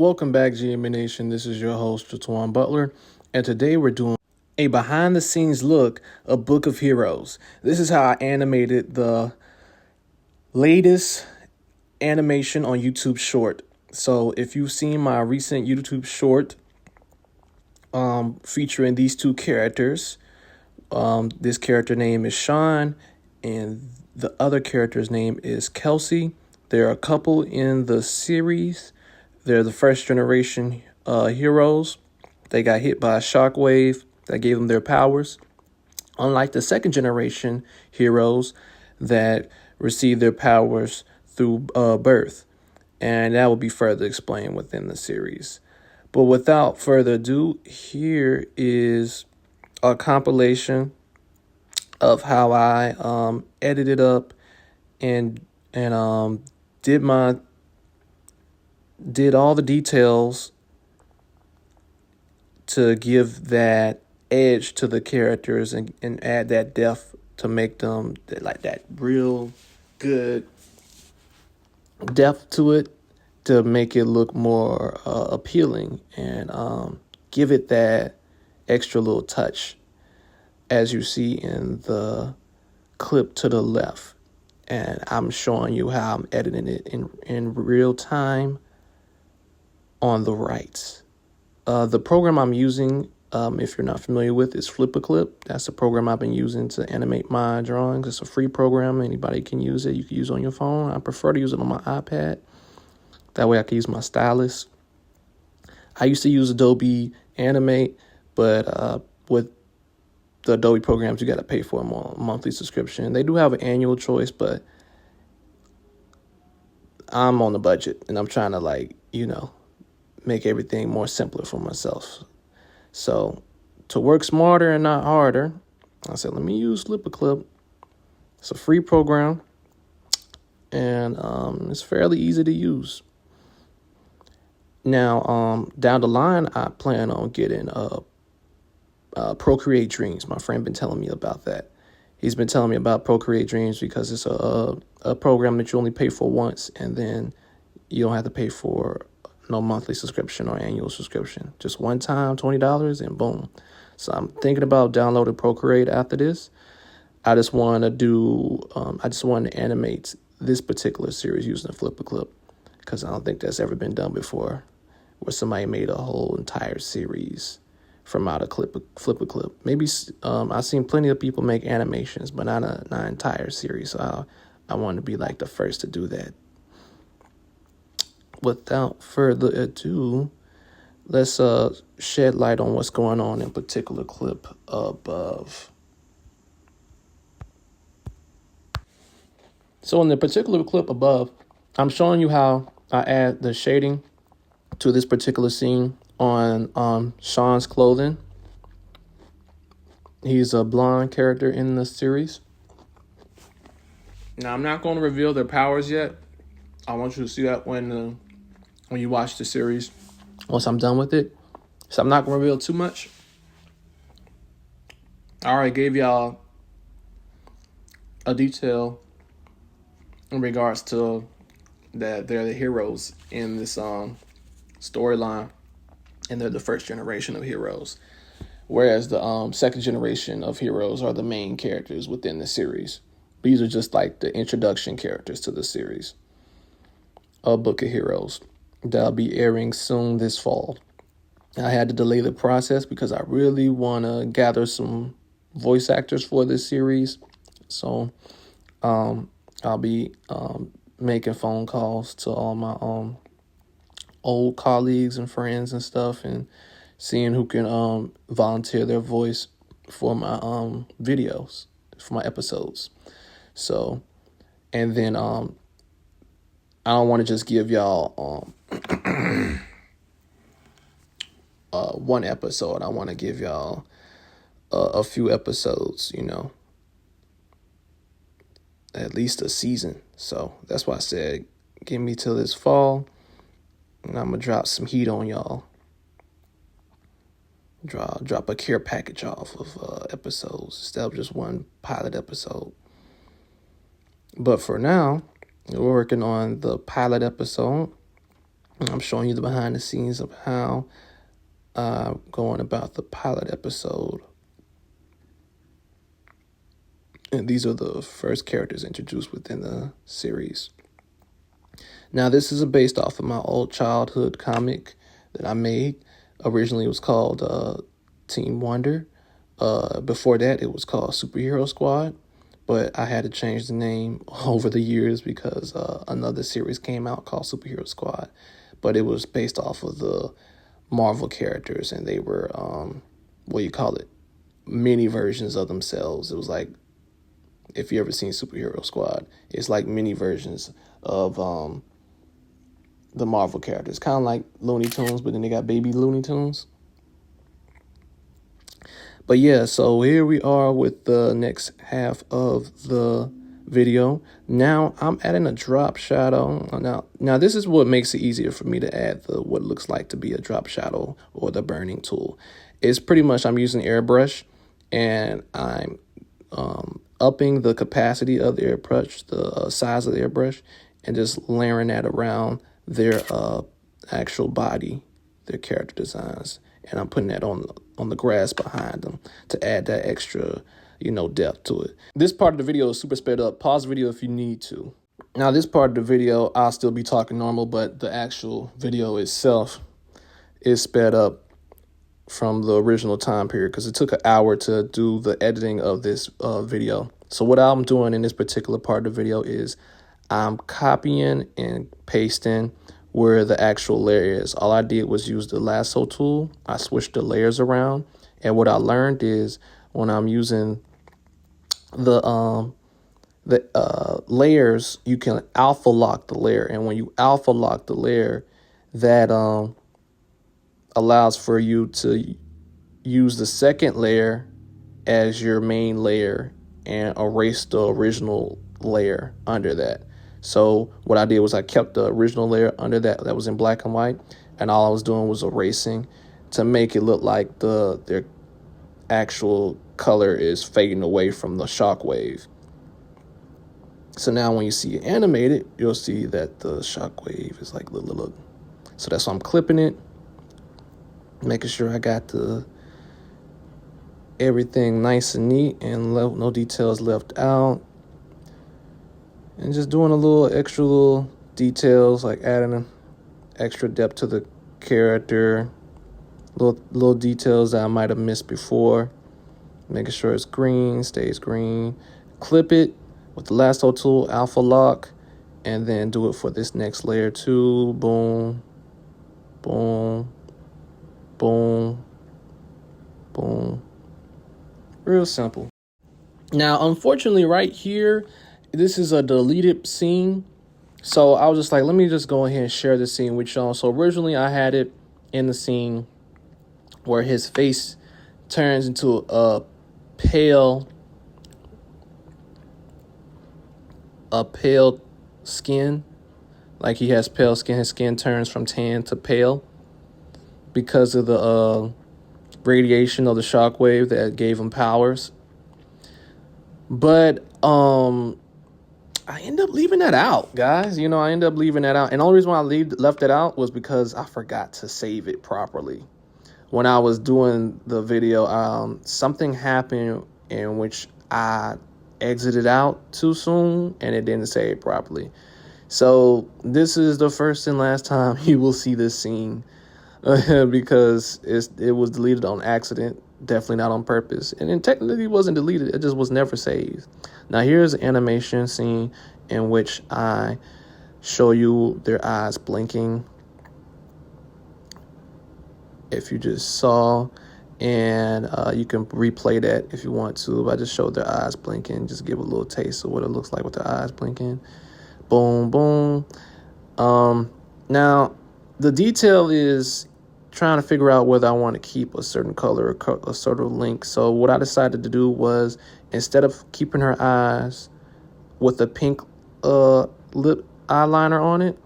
Welcome back, GMA Nation. This is your host, Jatwan Butler, and today we're doing a behind-the-scenes look of Book of Heroes. This is how I animated the latest animation on YouTube Short. So if you've seen my recent YouTube Short featuring these two characters, this character name is Sean, and the other character's name is Kelsey. They're a couple in the series. They're the first generation heroes. They got hit by a shockwave that gave them their powers. Unlike the second generation heroes that received their powers through birth. And that will be further explained within the series. But without further ado, here is a compilation of how I edited up and did all the details to give that edge to the characters and add that depth to make them like that real good depth to it, to make it look more appealing and give it that extra little touch, as you see in the clip to the left. And I'm showing you how I'm editing it in real time on the right. The program I'm using, if you're not familiar with, is flipaclip. That's the program I've been using to animate my drawings. It's a free program. Anybody can use it. You can use it on your phone. I prefer to use it on my iPad. That way I can use my stylus. I used to use Adobe Animate, but with the Adobe programs, you got to pay for a monthly subscription. They do have an annual choice, but I'm on the budget, and I'm trying to, make everything more simpler for myself. So to work smarter and not harder, I said, let me use flipaclip. It's a free program, and it's fairly easy to use. Now, down the line, I plan on getting Procreate Dreams. My friend been telling me about that. He's been telling me about Procreate Dreams because it's a program that you only pay for once, and then you don't have to pay for no monthly subscription or annual subscription. Just one time, $20, and boom. So I'm thinking about downloading Procreate after this. I just want to animate this particular series using flipaclip, because I don't think that's ever been done before, where somebody made a whole entire series from out of flipaclip. Maybe I've seen plenty of people make animations, but not an entire series. So I want to be like the first to do that. Without further ado, let's shed light on what's going on in particular clip above. So in the particular clip above, I'm showing you how I add the shading to this particular scene on Sean's clothing. He's a blonde character in the series. Now, I'm not going to reveal their powers yet. I want you to see that when you watch the series, once I'm done with it. So I'm not going to reveal too much. I already gave y'all a detail in regards to that they're the heroes in this storyline, and they're the first generation of heroes, whereas the second generation of heroes are the main characters within the series. These are just like the introduction characters to the series, A Book of Heroes. That'll be airing soon this fall. I had to delay the process because I really want to gather some voice actors for this series. So I'll be making phone calls to all my old colleagues and friends and stuff, and seeing who can volunteer their voice for my videos, for my episodes. So, and then I don't want to just give y'all one episode. I want to give y'all a few episodes, at least a season. So that's why I said, give me till this fall, and I'm going to drop some heat on y'all. Drop a care package off of episodes instead of just one pilot episode. But for now, we're working on the pilot episode. I'm showing you the behind the scenes of how going about the pilot episode. And these are the first characters introduced within the series. Now, this is based off of my old childhood comic that I made. Originally, it was called Team Wonder. Before that, it was called Superhero Squad. But I had to change the name over the years because another series came out called Superhero Squad. But it was based off of the Marvel characters, and they were, mini versions of themselves. It was like, if you ever seen Superhero Squad, it's like mini versions of the Marvel characters. Kind of like Looney Tunes, but then they got baby Looney Tunes. But yeah, so here we are with the next half of the video. Now I'm adding a drop shadow. Now this is what makes it easier for me to add what looks like to be a drop shadow or the burning tool. It's pretty much I'm using airbrush, and I'm upping the capacity of the airbrush, the size of the airbrush, and just layering that around their actual body, their character designs. And I'm putting that on the grass behind them to add that extra, depth to it. This part of the video is super sped up. Pause the video if you need to. Now, this part of the video, I'll still be talking normal, but the actual video itself is sped up from the original time period because it took an hour to do the editing of this video. So what I'm doing in this particular part of the video is I'm copying and pasting where the actual layer is. All I did was use the lasso tool. I switched the layers around. And what I learned is when I'm using the layers, you can alpha lock the layer. And when you alpha lock the layer, that allows for you to use the second layer as your main layer and erase the original layer under that. So what I did was I kept the original layer under that was in black and white, and all I was doing was erasing to make it look like their actual color is fading away from the shockwave. So now when you see it animated, you'll see that the shockwave is like look. So that's why I'm clipping it, making sure I got everything nice and neat and no details left out. And just doing a little extra little details, like adding an extra depth to the character, little details that I might have missed before. Making sure it's green, stays green. Clip it with the lasso tool, alpha lock, and then do it for this next layer too. Boom, boom, boom, boom. Real simple. Now, unfortunately, right here, this is a deleted scene. So I was just like, let me just go ahead and share this scene with y'all. So originally I had it in the scene where his face turns into a pale skin. Like he has pale skin. His skin turns from tan to pale because of the radiation of the shockwave that gave him powers. But I end up leaving that out, guys. I end up leaving that out. And the only reason why I left it out was because I forgot to save it properly. When I was doing the video, something happened in which I exited out too soon and it didn't save properly. So this is the first and last time you will see this scene because it was deleted on accident. Definitely not on purpose. And it technically wasn't deleted. It just was never saved. Now here's an animation scene in which I show you their eyes blinking. If you just saw, and you can replay that if you want to. But I just showed their eyes blinking. Just give a little taste of what it looks like with their eyes blinking. Boom, boom. Now the detail is trying to figure out whether I want to keep a certain color or a sort of link. So what I decided to do was, instead of keeping her eyes with a pink lip eyeliner on it,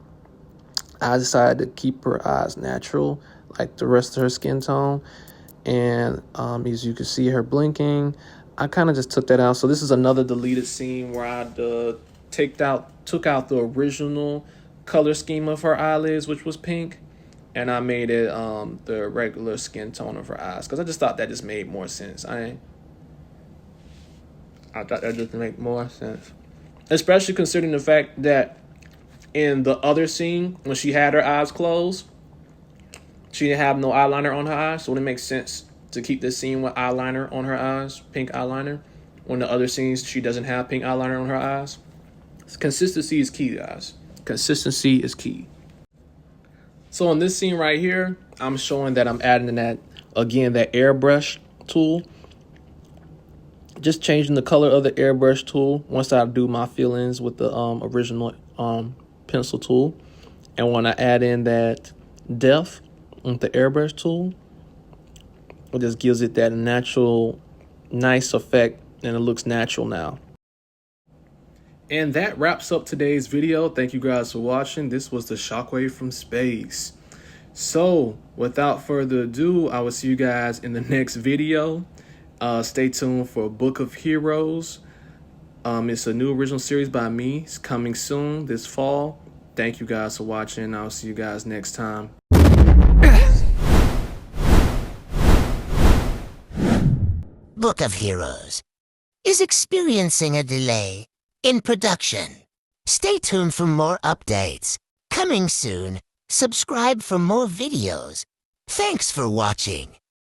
I decided to keep her eyes natural, like the rest of her skin tone. And as you can see her blinking, I kind of just took that out. So this is another deleted scene where I took out the original color scheme of her eyelids, which was pink, and I made it the regular skin tone of her eyes because I just thought that just made more sense. I thought that just made more sense, especially considering the fact that in the other scene when she had her eyes closed, she didn't have no eyeliner on her eyes, so it makes sense to keep this scene with eyeliner on her eyes, pink eyeliner. When the other scenes she doesn't have pink eyeliner on her eyes. Consistency is key, guys. Consistency is key. So on this scene right here, I'm showing that I'm adding that airbrush tool. Just changing the color of the airbrush tool once I do my fill-ins with the original pencil tool. And when I add in that depth with the airbrush tool, it just gives it that natural, nice effect, and it looks natural now. And that wraps up today's video. Thank you guys for watching. This was the Shockwave from space. So without further ado, I will see you guys in the next video. Stay tuned for Book of Heroes. It's a new original series by me. It's coming soon this fall. Thank you guys for watching. I'll see you guys next time. Book of Heroes is experiencing a delay in production. Stay tuned for more updates. Coming soon. Subscribe for more videos. Thanks for watching.